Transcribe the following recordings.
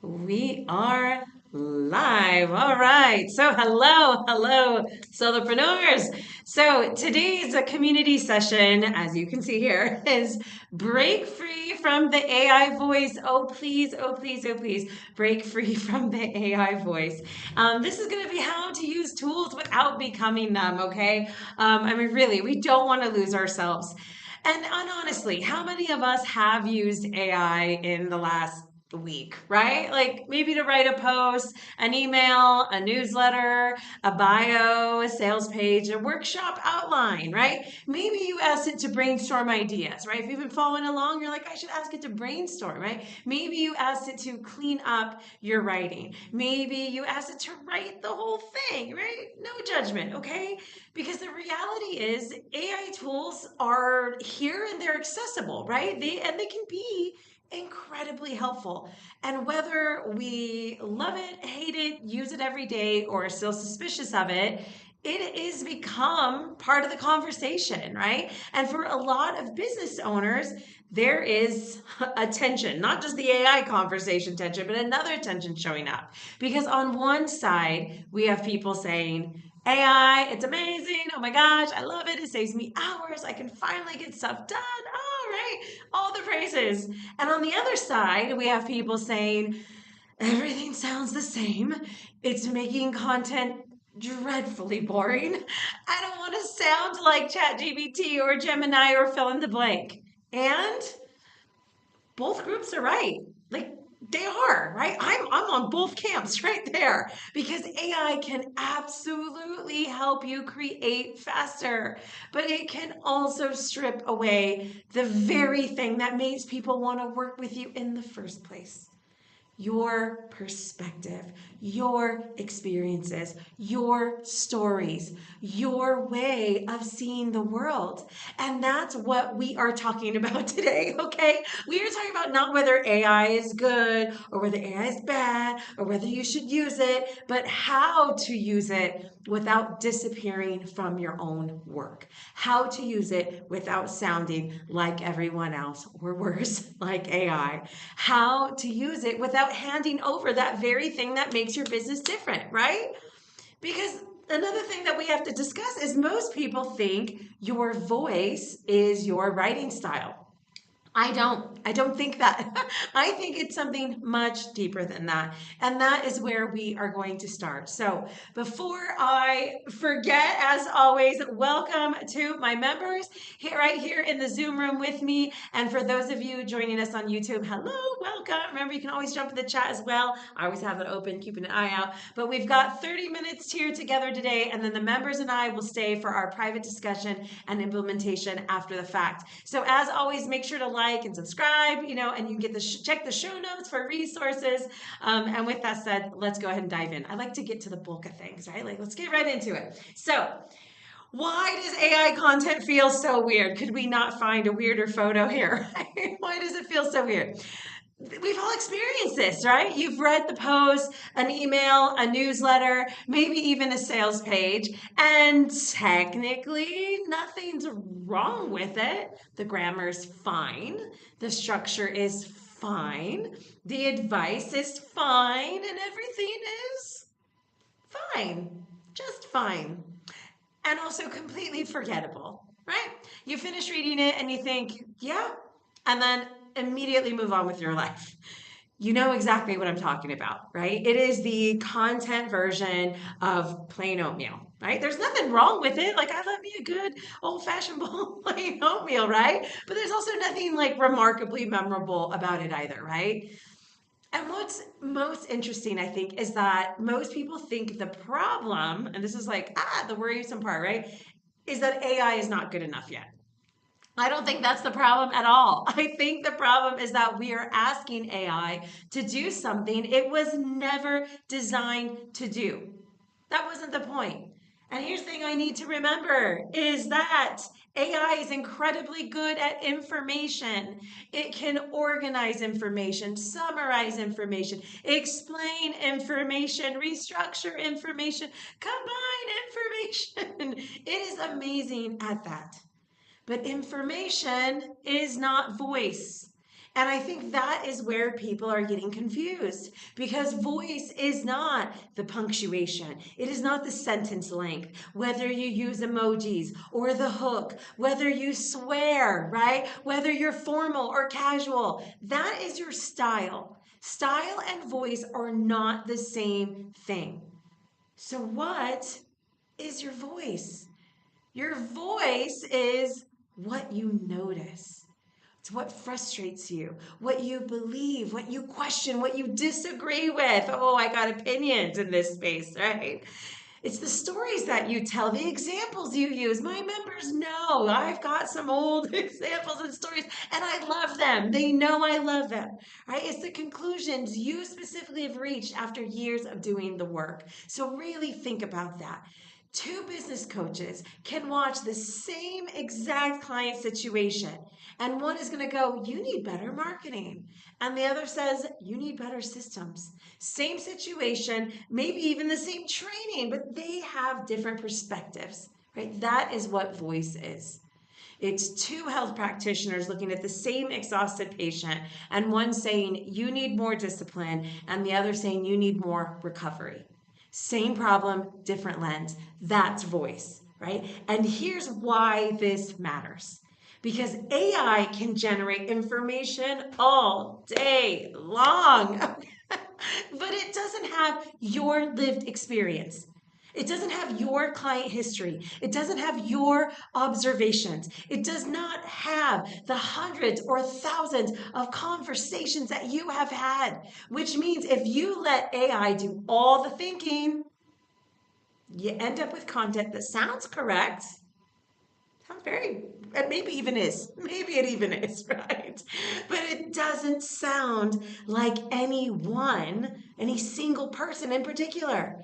We are live. All right. So, hello, solopreneurs. So, today's community session, as you can see here, is break free from the AI voice. Oh, please, oh, please, oh, please, break free from the AI voice. This is going to be how to use tools without becoming them, okay? Really, we don't want to lose ourselves. And honestly, how many of us have used AI in the last week, right? Like maybe to write a post, an email, a newsletter, a bio, a sales page, a workshop outline, right? Maybe you asked it to brainstorm ideas, right? If you've been following along, you're like, I should ask it to brainstorm, right? Maybe you asked it to clean up your writing. Maybe you asked it to write the whole thing, right? No judgment, okay? Because the reality is AI tools are here and they're accessible, right? They can be incredibly helpful. And whether we love it, hate it, use it every day, or are still suspicious of it, it is become part of the conversation, right? And for a lot of business owners, there is a tension, not just the AI conversation tension, but another tension showing up. Because on one side, we have people saying, AI, it's amazing. Oh my gosh, I love it. It saves me hours. I can finally get stuff done. All right, all the praises. And on the other side, we have people saying, everything sounds the same. It's making content dreadfully boring. I don't want to sound like ChatGPT or Gemini or fill in the blank. And both groups are right. Like they are, right? I'm on both camps right there because AI can absolutely help you create faster, but it can also strip away the very thing that makes people want to work with you in the first place. Your perspective, your experiences, your stories, your way of seeing the world. And that's what we are talking about today, okay? We are talking about not whether AI is good or whether AI is bad or whether you should use it, but how to use it without disappearing from your own work. How to use it without sounding like everyone else or worse, like AI. How to use it without handing over that very thing that makes your business different, right? Because another thing that we have to discuss is most people think your voice is your writing style. I don't. I don't think that. I think it's something much deeper than that. And that is where we are going to start. So before I forget, as always, welcome to my members here, right here in the Zoom room with me. And for those of you joining us on YouTube, hello, welcome. Remember, you can always jump in the chat as well. I always have it open, keeping an eye out. But we've got 30 minutes here together today. And then the members and I will stay for our private discussion and implementation after the fact. So as always, make sure to like and subscribe, and you can get check the show notes for resources. And with that said, let's go ahead and dive in. I like to get to the bulk of things, right? Like, let's get right into it. So, why does AI content feel so weird? Could we not find a weirder photo here? Why does it feel so weird? We've all experienced this, right? You've read the post, an email, a newsletter, maybe even a sales page, and technically nothing's wrong with it. The grammar's fine, the structure is fine, the advice is fine, and everything is fine, just fine. And also completely forgettable, right? You finish reading it and you think, yeah, and then immediately move on with your life. You know exactly what I'm talking about, right? It is the content version of plain oatmeal, right? There's nothing wrong with it. Like, I love me a good old fashioned bowl of plain oatmeal, right? But there's also nothing like remarkably memorable about it either, right? And what's most interesting, I think, is that most people think the problem, and this is like, the worrisome part, right? Is that AI is not good enough yet. I don't think that's the problem at all. I think the problem is that we are asking AI to do something it was never designed to do. That wasn't the point. And here's the thing I need to remember is that AI is incredibly good at information. It can organize information, summarize information, explain information, restructure information, combine information. It is amazing at that. But information is not voice. And I think that is where people are getting confused because voice is not the punctuation. It is not the sentence length, whether you use emojis or the hook, whether you swear, right? Whether you're formal or casual. That is your style. Style and voice are not the same thing. So, what is your voice? Your voice is what you notice. It's what frustrates you, what you believe, what you question, what you disagree with. Oh, I got opinions in this space, right? It's the stories that you tell, the examples you use. My members know I've got some old examples and stories, and I love them. They know I love them, right? It's the conclusions you specifically have reached after years of doing the work. So really think about that. Two business coaches can watch the same exact client situation, and one is going to go, "You need better marketing," and the other says, "You need better systems." Same situation, maybe even the same training, but they have different perspectives, right? That is what voice is. It's two health practitioners looking at the same exhausted patient, and one saying, "You need more discipline," and the other saying, "You need more recovery." Same problem, different lens. That's voice, right? And here's why this matters. Because AI can generate information all day long, but it doesn't have your lived experience. It doesn't have your client history. It doesn't have your observations. It does not have the hundreds or thousands of conversations that you have had, which means if you let AI do all the thinking, you end up with content that sounds correct. Sounds very, and maybe it even is, right? But it doesn't sound like any single person in particular.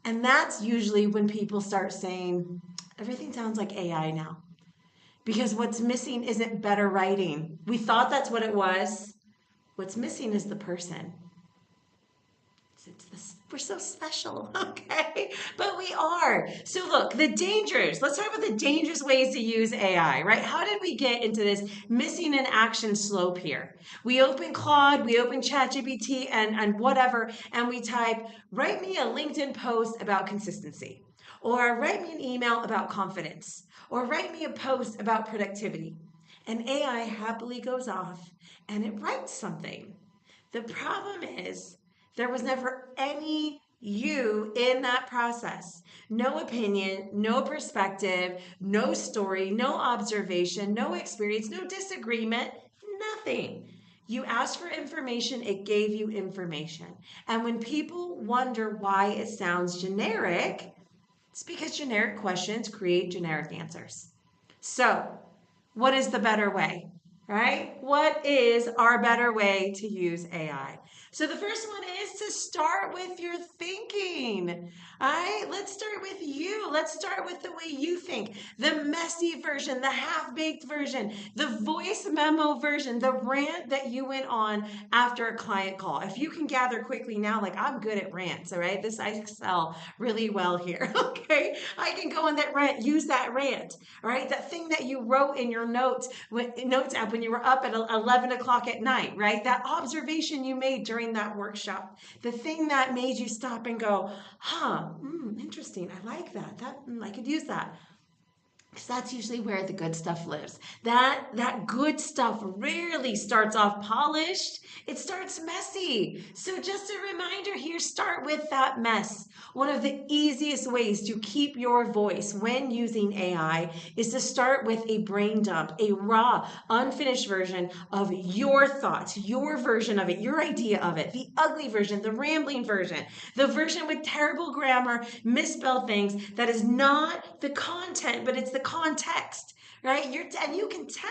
And that's usually when people start saying, everything sounds like AI now. Because what's missing isn't better writing. We thought that's what it was. What's missing is the person. We're so special, okay? But we are. So look, the dangers. Let's talk about the dangerous ways to use AI, right? How did we get into this missing in action slope here? We open Claude, we open ChatGPT and whatever, and we type, "Write me a LinkedIn post about consistency," or "Write me an email about confidence," or "Write me a post about productivity." And AI happily goes off and it writes something. The problem is, there was never any you in that process. No opinion, no perspective, no story, no observation, no experience, no disagreement, nothing. You asked for information, it gave you information. And when people wonder why it sounds generic, it's because generic questions create generic answers. So, what is the better way? Right? What is our better way to use AI? So the first one is to start with your thinking. All right, let's start with you. Let's start with the way you think. The messy version, the half-baked version, the voice memo version, the rant that you went on after a client call. If you can gather quickly now, like I'm good at rants, all right? I excel really well here, okay? I can go on that rant, use that rant, all right? That thing that you wrote in your notes app when you were up at 11 o'clock at night, right? That observation you made during that workshop, the thing that made you stop and go, interesting. I like that. I could use that. Because that's usually where the good stuff lives. That good stuff rarely starts off polished. It starts messy. So just a reminder here, start with that mess. One of the easiest ways to keep your voice when using AI is to start with a brain dump, a raw, unfinished version of your thoughts, your version of it, your idea of it, the ugly version, the rambling version, the version with terrible grammar, misspelled things that is not the content, but it's the context, right? And you can tell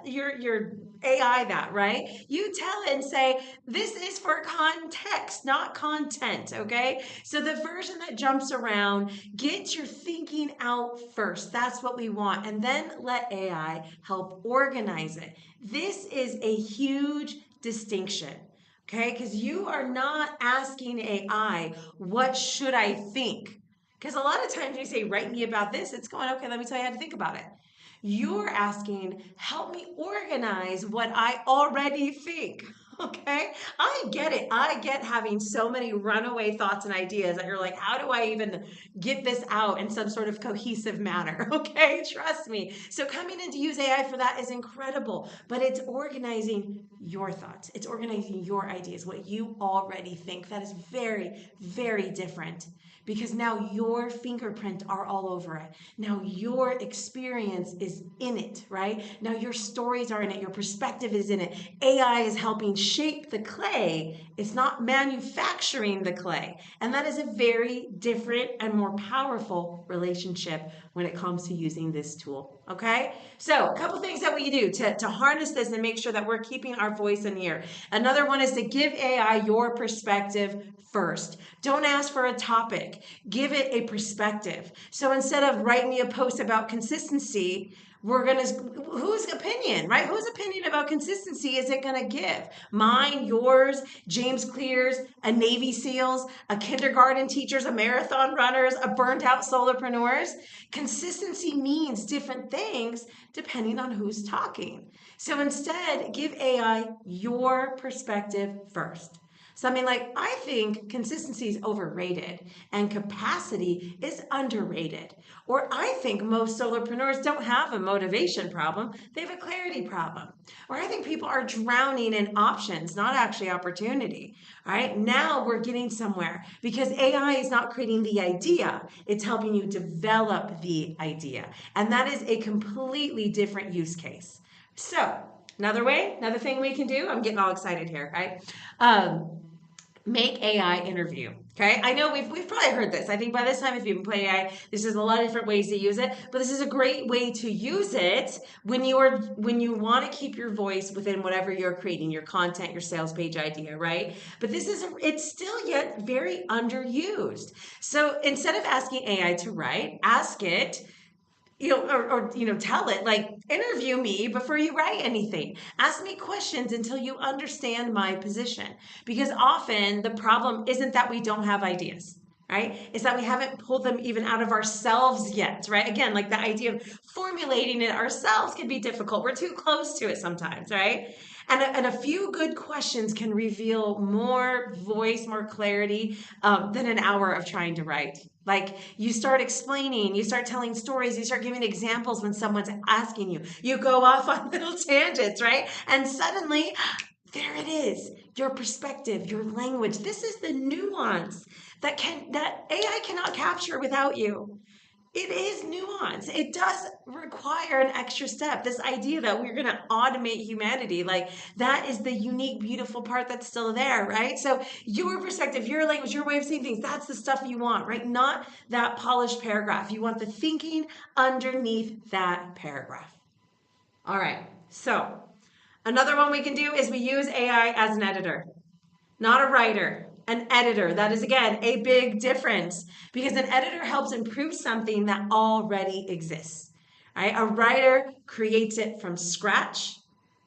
your AI that, right? You tell it and say, this is for context, not content, okay? So the version that jumps around, get your thinking out first. That's what we want. And then let AI help organize it. This is a huge distinction. Okay, because you are not asking AI, what should I think? Because a lot of times you say, write me about this, it's going, okay, let me tell you how to think about it. You're asking, help me organize what I already think. Okay, I get it. I get having so many runaway thoughts and ideas that you're like, how do I even get this out in some sort of cohesive manner? Okay, trust me. So coming in to use AI for that is incredible, but it's organizing your thoughts. It's organizing your ideas, what you already think. That is very, very different because now your fingerprint are all over it. Now your experience is in it, right? Now your stories are in it. Your perspective is in it. AI is helping shape the clay. It's not manufacturing the clay. And that is a very different and more powerful relationship when it comes to using this tool. Okay? So a couple things that we do to harness this and make sure that we're keeping our voice in here. Another one is to give AI your perspective first. Don't ask for a topic. Give it a perspective. So instead of write me a post about consistency, we're going to, whose opinion, right? Whose opinion about consistency is it going to give? Mine, yours, James Clear's, a Navy SEAL's, a kindergarten teacher's, a marathon runner's, a burned out solopreneur's. Consistency means different things depending on who's talking. So instead, give AI your perspective first. Something like, I think consistency is overrated and capacity is underrated. Or I think most solopreneurs don't have a motivation problem, they have a clarity problem. Or I think people are drowning in options, not actually opportunity. All right, now we're getting somewhere because AI is not creating the idea, it's helping you develop the idea. And that is a completely different use case. So, another thing we can do, I'm getting all excited here, right? Make AI interview. Okay, I know we've probably heard this. I think by this time, if you've been playing AI, there's just a lot of different ways to use it. But this is a great way to use it when you want to keep your voice within whatever you're creating, your content, your sales page idea, right? But it's still yet very underused. So instead of asking AI to write, ask it, tell it, like, interview me before you write anything. Ask me questions until you understand my position. Because often the problem isn't that we don't have ideas, right? It's that we haven't pulled them even out of ourselves yet, right? Again, like the idea of formulating it ourselves can be difficult. We're too close to it sometimes, right? And a few good questions can reveal more voice, more clarity than an hour of trying to write. Like you start explaining, you start telling stories, you start giving examples when someone's asking you. You go off on little tangents, right? And suddenly, there it is. Your perspective, your language. This is the nuance that AI cannot capture without you. It is nuance. It does require an extra step. This idea that we're going to automate humanity, like that is the unique, beautiful part that's still there, right? So your perspective, your language, your way of seeing things, that's the stuff you want, right? Not that polished paragraph. You want the thinking underneath that paragraph. All right. So another one we can do is we use AI as an editor, not a writer, an editor. That is, again, a big difference because an editor helps improve something that already exists. Right? A writer creates it from scratch,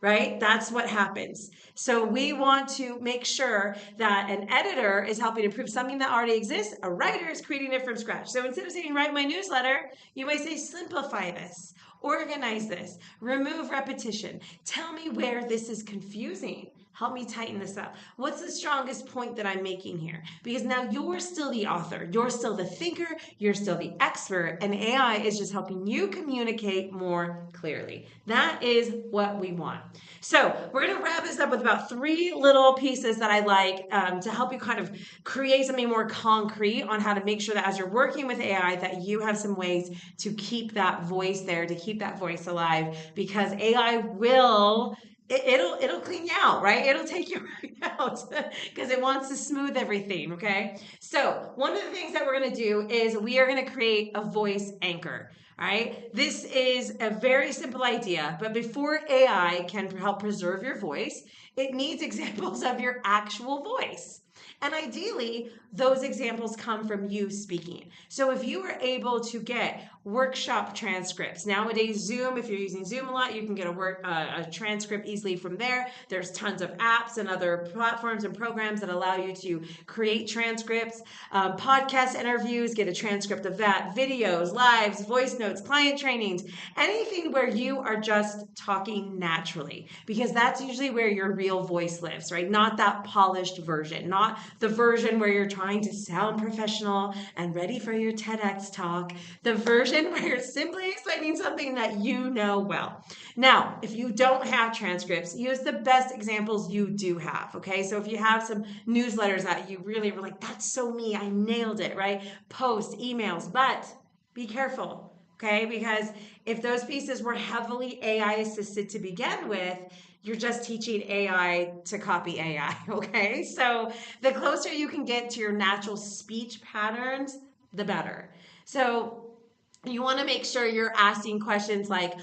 right? That's what happens. So we want to make sure that an editor is helping improve something that already exists. A writer is creating it from scratch. So instead of saying, write my newsletter, you might say, simplify this, organize this, remove repetition, tell me where this is confusing. Help me tighten this up. What's the strongest point that I'm making here? Because now you're still the author, you're still the thinker, you're still the expert, and AI is just helping you communicate more clearly. That is what we want. So we're going to wrap this up with about 3 little pieces that I like to help you kind of create something more concrete on how to make sure that as you're working with AI that you have some ways to keep that voice there, to keep that voice alive, because AI will it'll clean you out, right? It'll take you right out because it wants to smooth everything, okay? So one of the things that we're going to do is we are going to create a voice anchor. All right, this is a very simple idea, but before AI can help preserve your voice, it needs examples of your actual voice. And ideally, those examples come from you speaking. So if you are able to get workshop transcripts, nowadays Zoom, if you're using Zoom a lot, you can get a transcript easily from there. There's tons of apps and other platforms and programs that allow you to create transcripts, podcast interviews, get a transcript of that, videos, lives, voice notes, client trainings, anything where you are just talking naturally, because that's usually where your real voice lives, right? Not that polished version, not the version where you're trying to sound professional and ready for your TEDx talk, the version where you're simply explaining something that you know well. Now, if you don't have transcripts, use the best examples you do have, okay? So if you have some newsletters that you really were like, that's so me, I nailed it, right? Posts, emails, but be careful. Okay, because if those pieces were heavily AI assisted to begin with, you're just teaching AI to copy AI. Okay, so the closer you can get to your natural speech patterns, the better. So you want to make sure you're asking questions like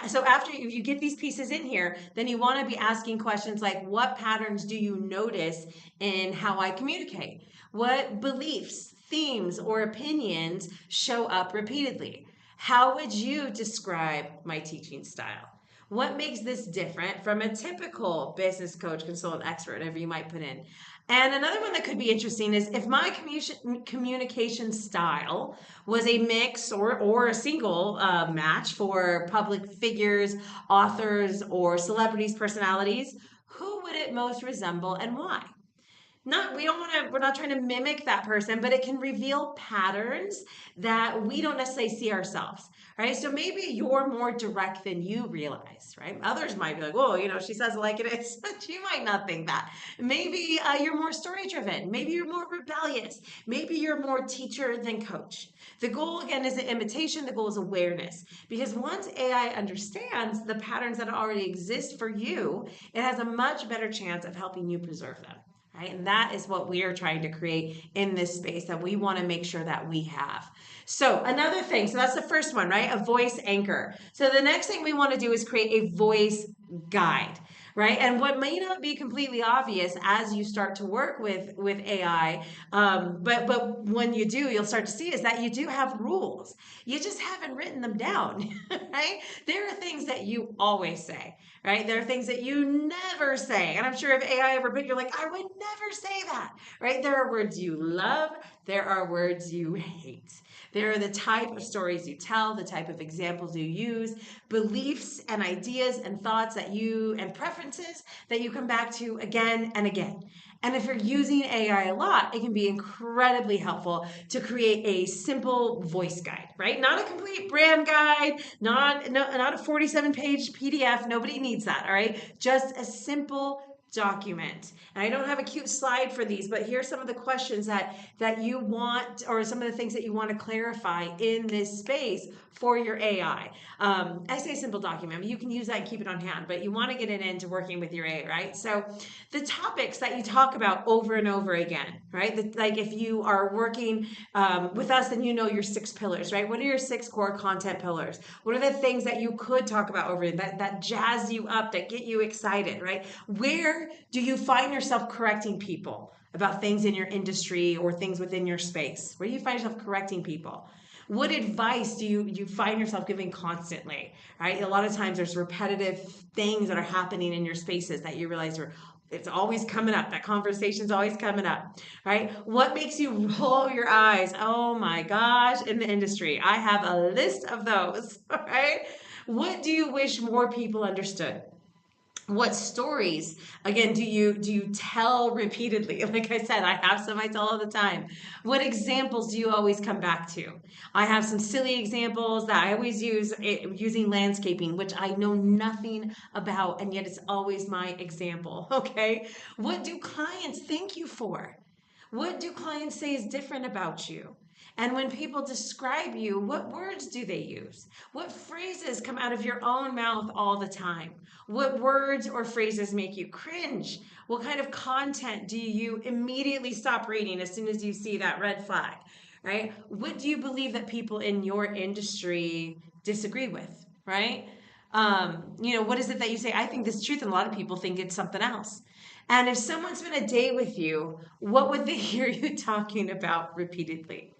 so after you get these pieces in here, then you want to be asking questions like, what patterns do you notice in how I communicate? What beliefs, themes, or opinions show up repeatedly? How would you describe my teaching style? What makes this different from a typical business coach, consultant, expert, whatever you might put in? And another one that could be interesting is if my communication style was a mix or a single match for public figures, authors, or celebrities, personalities, who would it most resemble and why? Not we don't want to We're not trying to mimic that person, but it can reveal patterns that we don't necessarily see ourselves, right? So maybe you're more direct than you realize, right? Others might be like, whoa, she says it like it is. You might not think that. Maybe you're more story driven, maybe you're more rebellious, maybe you're more teacher than coach. The goal again isn't imitation, the goal is awareness, because once AI understands the patterns that already exist for you, it has a much better chance of helping you preserve them. Right? And that is what we are trying to create in this space that we want to make sure that we have. So another thing, so that's the first one, right? A voice anchor. So the next thing we want to do is create a voice guide, right? And what may not be completely obvious as you start to work with AI, but when you do, you'll start to see is that you do have rules. You just haven't written them down, right? There are things that you always say, right? There are things that you never say. And I'm sure if AI ever put, you're like, I would never say that, right? There are words you love. There are words you hate. There are the type of stories you tell, the type of examples you use, beliefs and ideas and thoughts and preferences that you come back to again and again. And if you're using AI a lot, it can be incredibly helpful to create a simple voice guide, right? Not a complete brand guide, not a 47-page PDF. Nobody needs that, all right? Just a simple document. And I don't have a cute slide for these, but here's some of the questions that you want, or some of the things that you want to clarify in this space for your AI. I say simple document, but you can use that and keep it on hand, but you want to get it into working with your AI, right? So the topics that you talk about over and over again, right? Like if you are working with us, then you know your 6 pillars, right? What are your 6 core content pillars? What are the things that you could talk about over that jazz you up, that get you excited, right? Where do you find yourself correcting people about things in your industry or things within your space? Where do you find yourself correcting people? What advice do you find yourself giving constantly, right? A lot of times there's repetitive things that are happening in your spaces that you realize it's always coming up. That conversation's always coming up, right? What makes you roll your eyes? Oh my gosh, in the industry. I have a list of those, right? What do you wish more people understood? What stories again do you tell repeatedly? Like I said, I have some I tell all the time. What examples do you always come back to? I have some silly examples that I always use, using landscaping, which I know nothing about, and yet it's always my example. Okay, what do clients thank you for? What do clients say is different about you? And when people describe you, what words do they use? What phrases come out of your own mouth all the time? What words or phrases make you cringe? What kind of content do you immediately stop reading as soon as you see that red flag, right? What do you believe that people in your industry disagree with, right? What is it that you say? I think this is truth, and a lot of people think it's something else. And if someone spent a day with you, what would they hear you talking about repeatedly?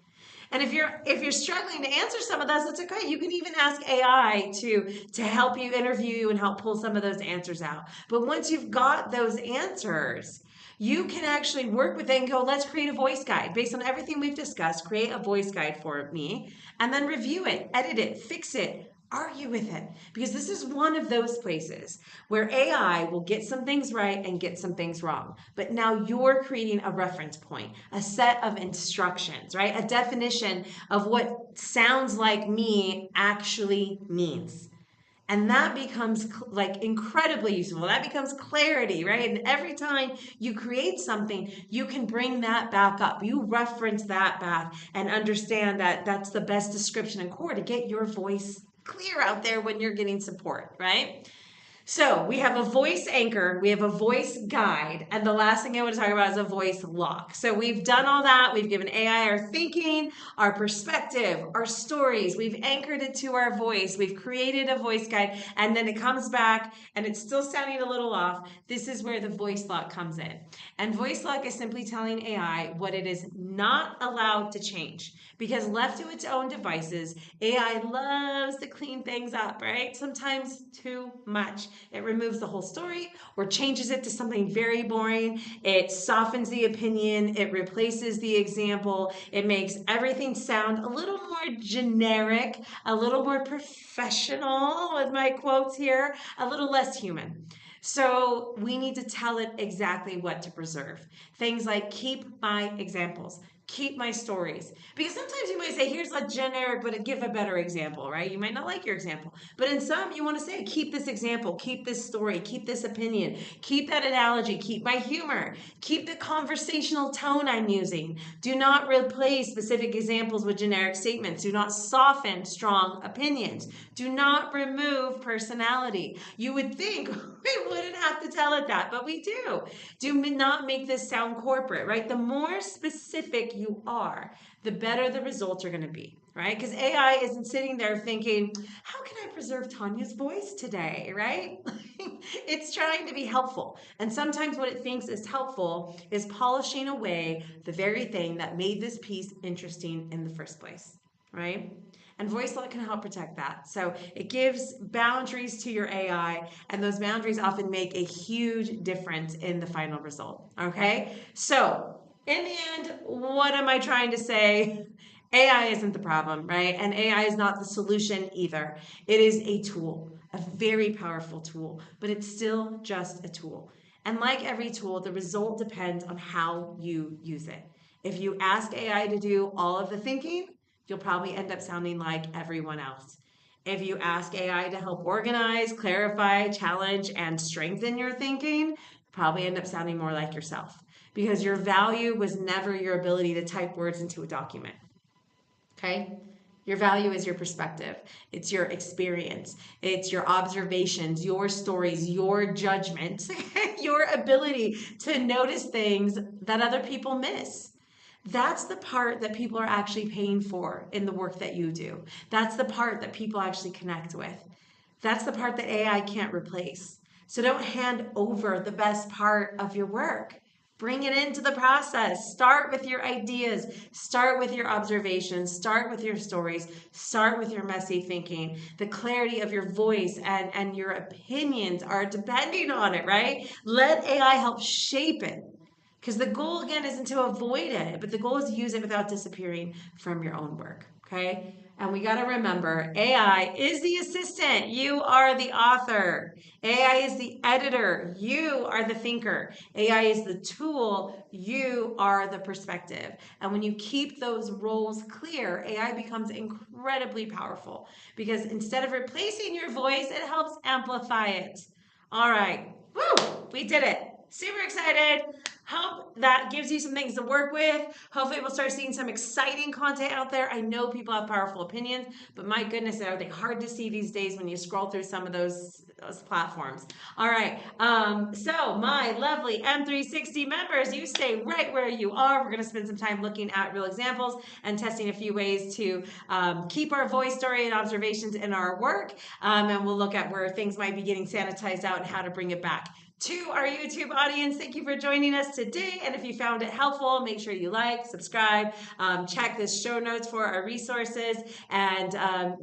And if you're struggling to answer some of those, that's okay. You can even ask AI to help you interview you and help pull some of those answers out. But once you've got those answers, You can actually work with it and go, let's create a voice guide based on everything we've discussed. Create a voice guide for me and then review it, edit it, fix it, argue with it. Because this is one of those places where AI will get some things right and get some things wrong. But now you're creating a reference point, a set of instructions, right? A definition of what sounds like me actually means. And that becomes like incredibly useful. That becomes clarity, right? And every time you create something, you can bring that back up. You reference that back and understand that that's the best description and core to get your voice clear out there when you're getting support, right? So we have a voice anchor, we have a voice guide, and the last thing I want to talk about is a voice lock. So we've done all that. We've given AI our thinking, our perspective, our stories. We've anchored it to our voice. We've created a voice guide, and then it comes back and it's still sounding a little off. This is where the voice lock comes in. And voice lock is simply telling AI what it is not allowed to change. Because left to its own devices, AI loves to clean things up, right? Sometimes too much. It removes the whole story or changes it to something very boring. It softens the opinion. It replaces the example. It makes everything sound a little more generic, a little more professional, with my quotes here, a little less human. So we need to tell it exactly what to preserve. Things like keep my examples, keep my stories. Because sometimes you might say, here's a generic, but give a better example, right? You might not like your example. But in some, you want to say, keep this example, keep this story, keep this opinion, keep that analogy, keep my humor, keep the conversational tone I'm using. Do not replace specific examples with generic statements. Do not soften strong opinions. Do not remove personality. You would think we wouldn't have to tell it that, but we do. Do not make this sound corporate, right? The more specific you are, the better the results are going to be, right? Because AI isn't sitting there thinking, how can I preserve Tanya's voice today, right? It's trying to be helpful. And sometimes what it thinks is helpful is polishing away the very thing that made this piece interesting in the first place, right? And voice lock can help protect that. So it gives boundaries to your AI, and those boundaries often make a huge difference in the final result. Okay? So, in the end, what am I trying to say? AI isn't the problem, right? And AI is not the solution either. It is a tool, a very powerful tool, but it's still just a tool. And like every tool, the result depends on how you use it. If you ask AI to do all of the thinking, you'll probably end up sounding like everyone else. If you ask AI to help organize, clarify, challenge, and strengthen your thinking, you probably end up sounding more like yourself because your value was never your ability to type words into a document. Okay? Your value is your perspective. It's your experience. It's your observations, your stories, your judgment, your ability to notice things that other people miss. That's the part that people are actually paying for in the work that you do. That's the part that people actually connect with. That's the part that AI can't replace. So don't hand over the best part of your work. Bring it into the process. Start with your ideas. Start with your observations. Start with your stories. Start with your messy thinking. The clarity of your voice and your opinions are depending on it, right? Let AI help shape it. Because the goal, again, isn't to avoid it, but the goal is to use it without disappearing from your own work, okay? And we got to remember AI is the assistant. You are the author. AI is the editor. You are the thinker. AI is the tool. You are the perspective. And when you keep those roles clear, AI becomes incredibly powerful because instead of replacing your voice, it helps amplify it. All right. Woo! We did it. Super excited. Hope that gives you some things to work with. Hopefully we'll start seeing some exciting content out there. I know people have powerful opinions, but my goodness, are they hard to see these days when you scroll through some of those platforms. All right. So my lovely M360 members, you stay right where you are. We're going to spend some time looking at real examples and testing a few ways to keep our voice, story, and observations in our work. And we'll look at where things might be getting sanitized out and how to bring it back. To our YouTube audience, thank you for joining us today. And if you found it helpful, make sure you like, subscribe, check the show notes for our resources, and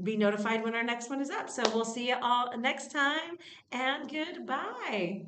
be notified when our next one is up. So we'll see you all next time, and goodbye.